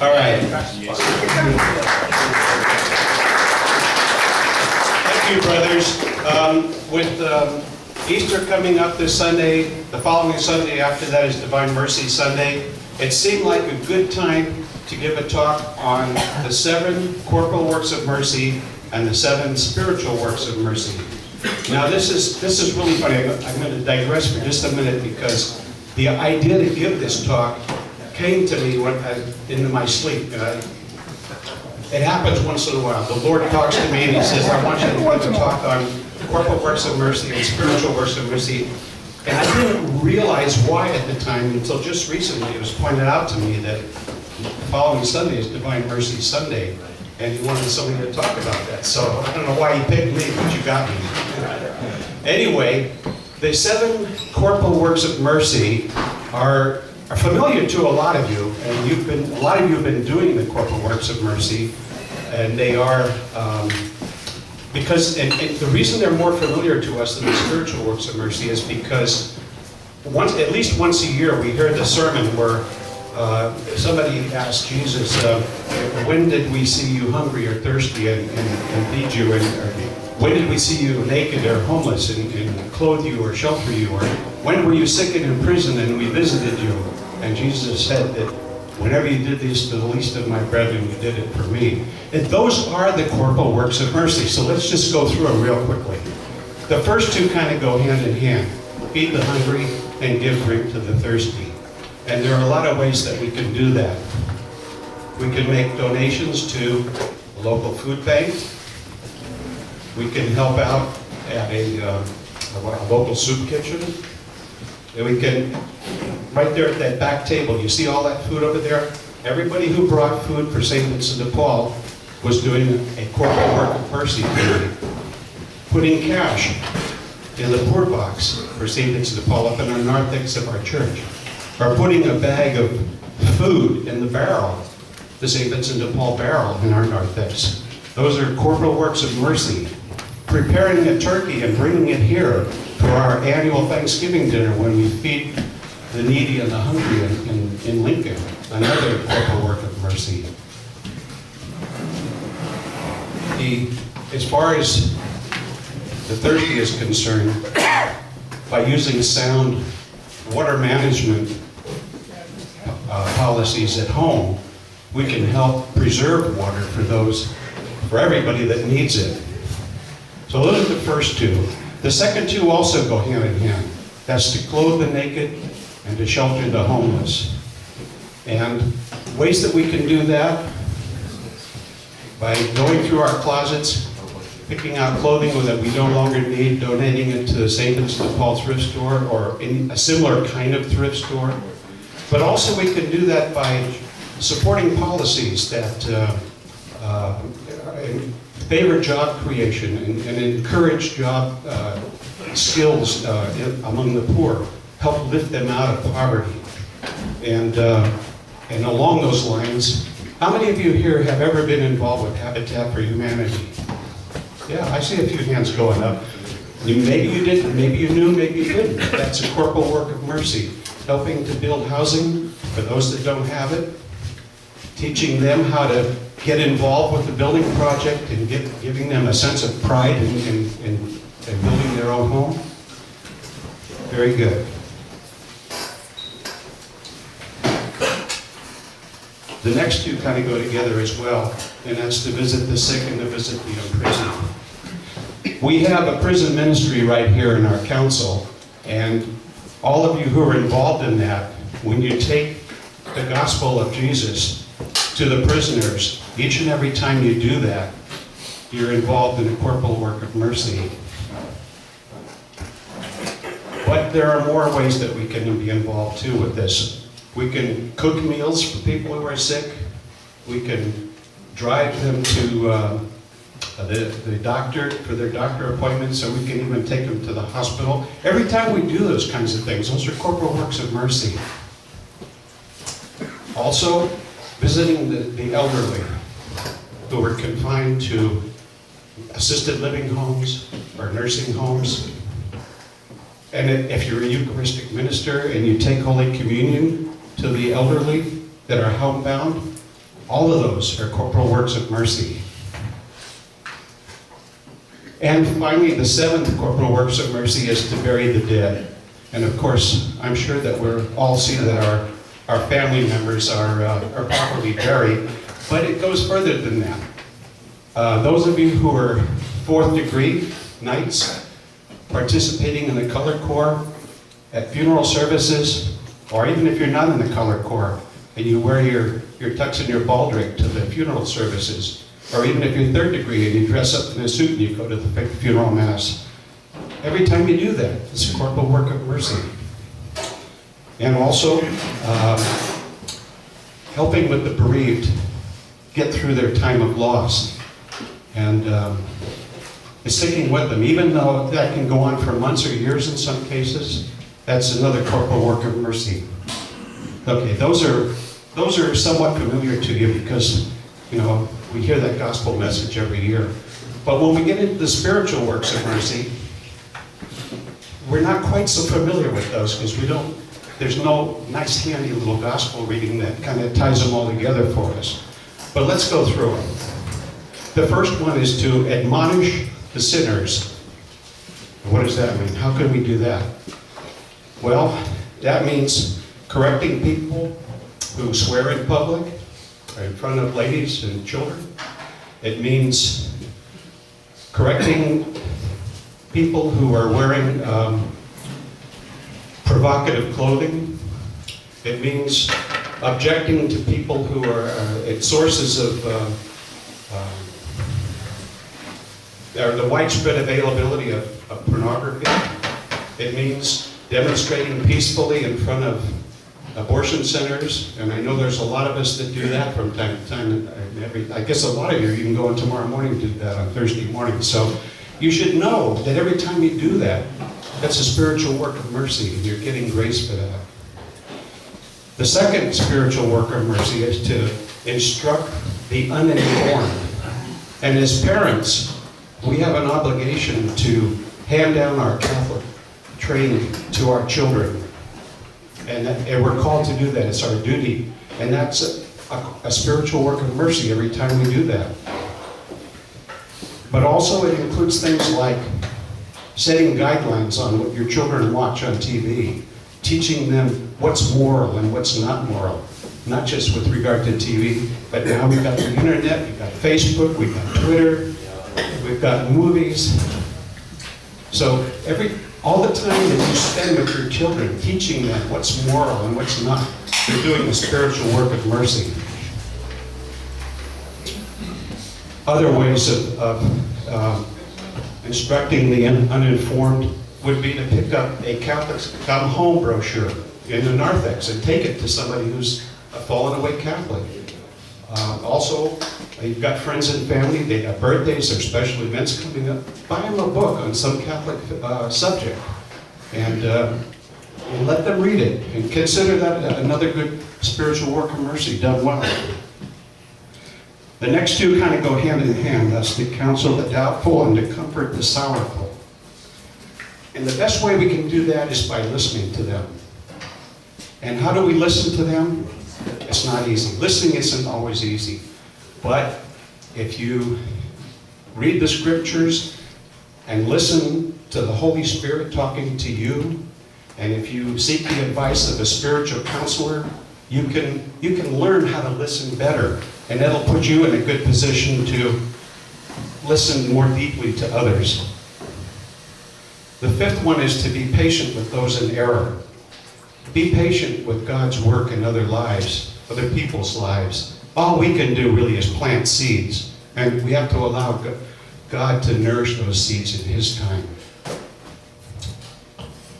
All right. Thank you, brothers. With Easter coming up this Sunday, the following Sunday after that is Divine Mercy Sunday, it seemed like a good time to give a talk on the 7 corporal works of mercy and the 7 spiritual works of mercy. Now this is really funny. I'm going to digress for just a minute because the idea to give this talk came to me into my sleep. It happens once in a while. The Lord talks to me and He says, I want you to give a talk on corporal works of mercy and spiritual works of mercy. And I didn't realize why at the time until just recently. It was pointed out to me that the following Sunday is Divine Mercy Sunday. And He wanted somebody to talk about that. So I don't know why He picked me, but you got me. Anyway, the 7 corporal works of mercy are familiar to a lot of you, and a lot of you have been doing the corporal works of mercy, and they are because the reason they're more familiar to us than the spiritual works of mercy is because at least once a year we hear the sermon where somebody asked Jesus, when did we see you hungry or thirsty and feed you, and when did we see you naked or homeless and clothe you or shelter you, or when were you sick and in prison and we visited you? And Jesus said that whenever you did this to the least of my brethren, you did it for me. And those are the corporal works of mercy. So let's just go through them real quickly. The first 2 kind of go hand in hand. Feed the hungry and give drink to the thirsty. And there are a lot of ways that we can do that. We can make donations to a local food bank. We can help out at a local soup kitchen. And we can, right there at that back table, you see all that food over there? Everybody who brought food for St. Vincent de Paul was doing a corporal work of mercy today. Putting cash in the poor box for St. Vincent de Paul up in our narthex of our church. Or putting a bag of food in the barrel, the St. Vincent de Paul barrel in our narthex. Those are corporal works of mercy. Preparing a turkey and bringing it here for our annual Thanksgiving dinner when we feed the needy and the hungry in Lincoln. Another corporal work of mercy. As far as the thirsty is concerned, by using sound water management policies at home, we can help preserve water for everybody that needs it. So those are the first 2. The second 2 also go hand in hand. That's to clothe the naked and to shelter the homeless. And ways that we can do that, by going through our closets, picking out clothing that we no longer need, donating it to the St. Vincent de Paul thrift store or a similar kind of thrift store. But also we can do that by supporting policies that favor job creation and encourage job skills among the poor, help lift them out of poverty. And along those lines, how many of you here have ever been involved with Habitat for Humanity? Yeah, I see a few hands going up. Maybe you didn't, maybe you knew, maybe you didn't. That's a corporal work of mercy. Helping to build housing for those that don't have it. Teaching them how to get involved with the building project and giving them a sense of pride in building their own home. Very good. The next 2 kind of go together as well, and that's to visit the sick and to visit the imprisoned. We have a prison ministry right here in our council, and all of you who are involved in that, when you take the gospel of Jesus to the prisoners, each and every time you do that, you're involved in a corporal work of mercy. But there are more ways that we can be involved too with this. We can cook meals for people who are sick. We can drive them to the doctor for their doctor appointments, so we can even take them to the hospital. Every time we do those kinds of things, those are corporal works of mercy. Also, visiting the elderly who are confined to assisted living homes or nursing homes. And if you're a Eucharistic minister and you take Holy Communion to the elderly that are homebound, All of those are corporal works of mercy. And finally, the seventh corporal works of mercy is to bury the dead. And of course, I'm sure that we're all see that our family members are properly buried, but it goes further than that. Those of you who are fourth degree knights, participating in the Color Corps at funeral services, or even if you're not in the Color Corps and you wear your tux and your baldric to the funeral services, or even if you're third degree and you dress up in a suit and you go to the funeral mass, every time you do that, it's a corporal work of mercy. And also, helping with the bereaved get through their time of loss. And sticking with them, even though that can go on for months or years in some cases, that's another corporal work of mercy. Okay, those are somewhat familiar to you because, you know, we hear that gospel message every year. But when we get into the spiritual works of mercy, we're not quite so familiar with those because there's no nice handy little gospel reading that kind of ties them all together for us. But let's go through them. The first one is to admonish the sinners. What does that mean? How can we do that? Well, that means correcting people who swear in public or in front of ladies and children. It means correcting people who are wearing provocative clothing. It means objecting to people who are at sources of the widespread availability of pornography. It means demonstrating peacefully in front of abortion centers, and I know there's a lot of us that do that from time to time. I guess a lot of you can go in tomorrow morning to do that on Thursday morning. So you should know that every time you do that, that's a spiritual work of mercy, and you're getting grace for that. The second spiritual work of mercy is to instruct the uninformed. And as parents, we have an obligation to hand down our Catholic training to our children. And we're called to do that. It's our duty. And that's a spiritual work of mercy every time we do that. But also it includes things like setting guidelines on what your children watch on TV, teaching them what's moral and what's not moral, not just with regard to TV, but now we've got the internet, we've got Facebook, we've got Twitter, we've got movies. So all the time that you spend with your children, teaching them what's moral and what's not, you're doing the spiritual work of mercy. Other ways of instructing the uninformed would be to pick up a Catholic Come Home brochure in the narthex and take it to somebody who's a fallen away Catholic. Also, you've got friends and family, they have birthdays or special events coming up. Buy them a book on some Catholic subject and let them read it. And consider that another good spiritual work of mercy done well. The next two kind of go hand in hand. That's to counsel the doubtful and to comfort the sorrowful. And the best way we can do that is by listening to them. And how do we listen to them? It's not easy. Listening isn't always easy. But if you read the scriptures and listen to the Holy Spirit talking to you, and if you seek the advice of a spiritual counselor, you can learn how to listen better. And that'll put you in a good position to listen more deeply to others. The fifth one is to be patient with those in error. Be patient with God's work in other lives, other people's lives. All we can do really is plant seeds, and we have to allow God to nourish those seeds in His time.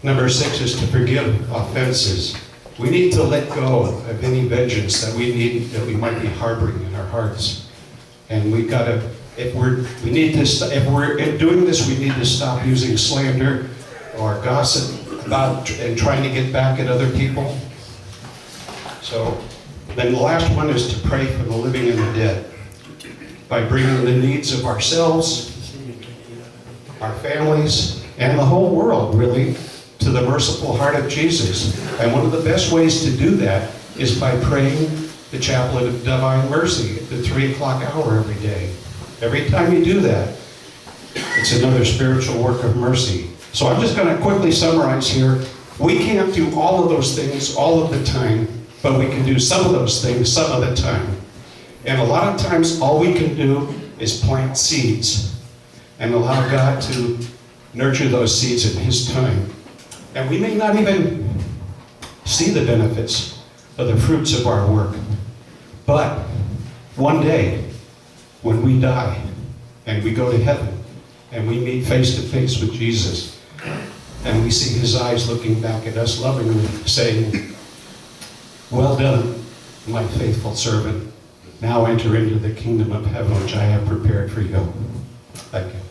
Number 6 is to forgive offenses. We need to let go of any vengeance that we might be harboring in our hearts, and we've got to. If we're doing this, we need to stop using slander or gossip about and trying to get back at other people. So then the last one is to pray for the living and the dead by bringing the needs of ourselves, our families, and the whole world, really, to the merciful heart of Jesus. And one of the best ways to do that is by praying the Chaplet of Divine Mercy at the 3 o'clock hour every day. Every time you do that, it's another spiritual work of mercy. So I'm just going to quickly summarize here. We can't do all of those things all of the time, but we can do some of those things some of the time. And a lot of times all we can do is plant seeds and allow God to nurture those seeds in His time. And we may not even see the benefits of the fruits of our work. But one day, when we die and we go to heaven and we meet face to face with Jesus and we see His eyes looking back at us lovingly saying, "Well done, my faithful servant. Now enter into the kingdom of heaven which I have prepared for you." Thank you.